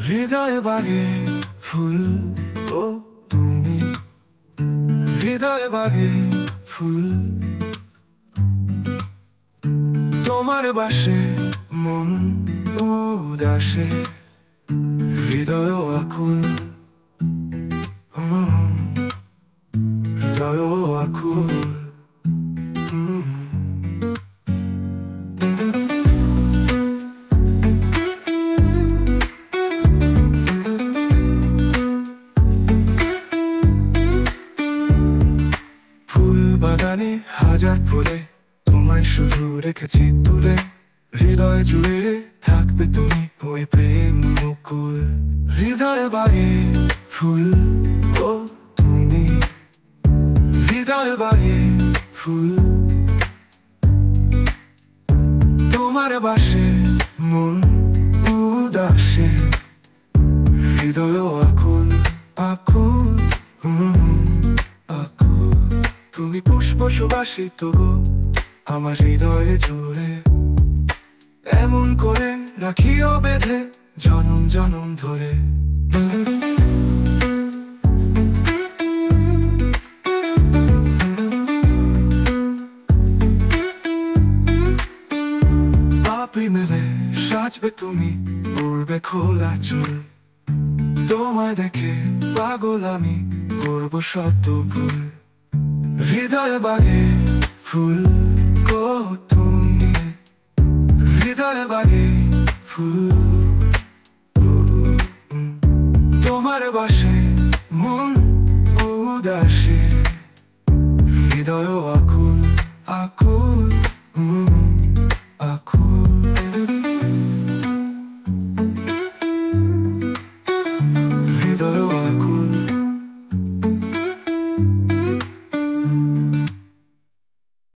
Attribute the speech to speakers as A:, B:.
A: হৃদয়ে বাগে ফুল ও তুমি, হৃদয়ে বাগে ফুল, তোমার বাসে মন উদাসে, হৃদয় আকুল, হৃদয় আকুল। ফুল বাগানে হাজার ফুলে তোমায় শুধু রেখেছি তুলে, হৃদয় জুড়ে থাকবে তুমি ওই প্রেম মুকুল। হৃদয় বাগে ফুল ও তুমি, হৃদয় বাগে ফুল, তোমার বাসে মন উদাসে, হৃদয় আকুল আকুল আকুল। তুমি পুষ্প সুবাসিত গো আমার হৃদয়ে জুড়ে, এমন করে রাখিও বেঁধে জনম জনম ধরে। পাপড়ি মেলে সাজবে তুমি, উড়বে খোলা চুল, তোমায় দেখে পাগল আমি করব শত ভুল। হৃদয়ে বাগে ফুল গো তুমি, হৃদয়ে বাগে ফুল, তোমার বাসে